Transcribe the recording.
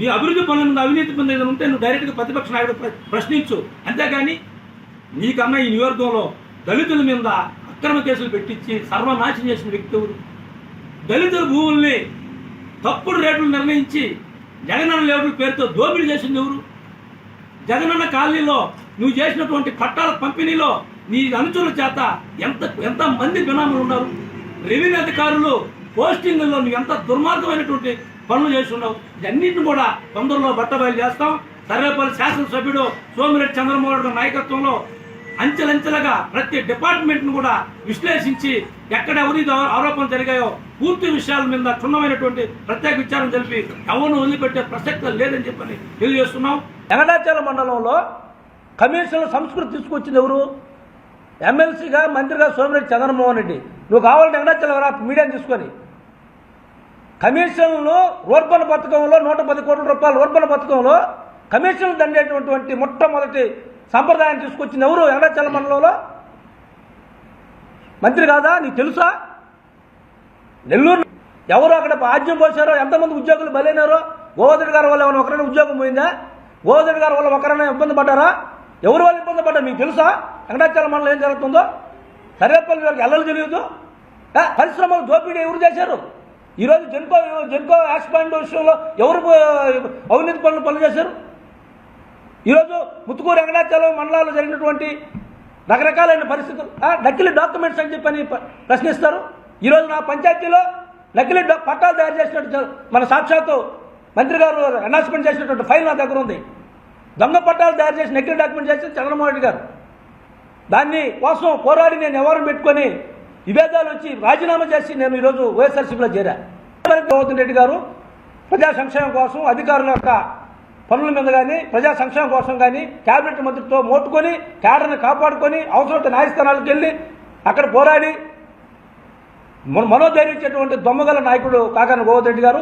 నీ అభివృద్ధి పనుల మీద అవినీతి పనులు ఏదైనా ఉంటే నువ్వు డైరెక్ట్గా ప్రతిపక్ష నాయకుడు ప్రశ్నించు. అంతేగాని నీకన్నా ఈ నియోజకవర్గంలో దళితుల మీద అక్రమ కేసులు పెట్టించి సర్వనాశనం చేసిన వ్యక్తి ఎవరు? దళితుల భూముల్ని తప్పుడు రేట్లు నిర్ణయించి జగనన్న లేఅవుట్ల పేరుతో దోపిడీ చేసింది ఎవరు? జగనన్న కాలనీలో నువ్వు చేసినటువంటి పట్టాల పంపిణీలో నీ అనుచరుల చేత ఎంత మంది బినాములు ఉన్నారు? రెవెన్యూ అధికారులు పోస్టింగ్లో నువ్వు ఎంత దుర్మార్గమైనటువంటి పనులు చేస్తున్నావు. ఇవన్నింటిని కూడా తొందరలో బట్టబయలు చేస్తాం. సర్వేపల్లి శాసనసభ్యుడు సోమిరెడ్డి చంద్రమోహన్ రెడ్డి నాయకత్వంలో అంచెలంచెలుగా ప్రతి డిపార్ట్మెంట్ను కూడా విశ్లేషించి ఎక్కడ అవినీతి ఆరోపణలు జరిగాయో పూర్తి విషయాల మీద క్షుణ్ణమైనటువంటి ప్రత్యేక విచారణ జరిపి ఎవరిని వదిలిపెట్టే ప్రసక్తి లేదని చెప్పని తెలియజేస్తున్నాం. వెంకటాచలం మండలంలో కమిషన్ల సంస్కృతి తీసుకొచ్చింది ఎవరు? ఎమ్మెల్సీగా మంత్రిగా సోమిరెడ్డి చంద్రమోహన్ రెడ్డి. నువ్వు కావాలంటే వెంకటాచలం మీడియాని తీసుకొని కమిషన్లు రూర్బన్ పథకంలో 110 కోట్ల రూపాయల రూర్బన్ పథకంలో కమిషన్లు దండేటువంటి మొట్టమొదటి సంప్రదాయాన్ని తీసుకొచ్చింది ఎవరు? వెంకటాచలం మండలంలో మంత్రి కాదా? నీకు తెలుసా? నెల్లూరు ఎవరు అక్కడ ఆజ్యం పోసారో, ఎంతమంది ఉద్యోగులు బలైనారో? గోవర్ధన్ గారి వల్ల ఏమైనా ఒకరైనా ఉద్యోగం పోయిందా? గోవర్ధన్ గారి వల్ల ఒకరైనా ఇబ్బంది పడ్డారా? ఎవరి వల్ల ఇబ్బంది పడ్డారు మీకు తెలుసా? వెంకటాచలం మండలం ఏం జరుగుతుందో సర్వేపల్లి వాళ్ళకి ఎల్లలు తెలియదు. పరిశ్రమలు దోపిడీ ఎవరు చేశారు? ఈరోజు జెన్కో యాక్స్పాండ్ విషయంలో ఎవరు అవినీతి పనులు చేశారు? ఈరోజు ముత్తుకూరు వెంకటాచలం మండలాల్లో జరిగినటువంటి రకరకాలైన పరిస్థితులు నకిలీ డాక్యుమెంట్స్ అని చెప్పని ప్రశ్నిస్తారు. ఈరోజు నా పంచాయతీలో నకిలీ పట్టాలు తయారు చేసినట్టు మన సాక్షాత్తు మంత్రి గారు అనౌన్స్మెంట్ చేసినటువంటి ఫైల్ నా దగ్గర ఉంది. దొంగ పట్టాలు తయారు చేసి నకిలీ డాక్యుమెంట్ చేసి చంద్రమోహన్ రెడ్డి గారు దాన్ని కోసం పోరాడి నేను ఎవరిని పెట్టుకొని విభేదాలు వచ్చి రాజీనామా చేసి నేను ఈరోజు వైఎస్ఆర్సీపీలో చేరా. గోవర్ధన్ రెడ్డి గారు ప్రజా సంక్షేమం కోసం అధికారుల యొక్క పనుల మీద కానీ ప్రజా సంక్షేమం కోసం కానీ కేబినెట్ మంత్రితో మోట్టుకొని కేడర్ని కాపాడుకొని అవసరమైతే న్యాయస్థానాలకు వెళ్ళి అక్కడ పోరాడి మనోధైర్యం ఇచ్చేటువంటి దొమ్మగల నాయకుడు కాకాని గోవర్ధన్ రెడ్డి గారు.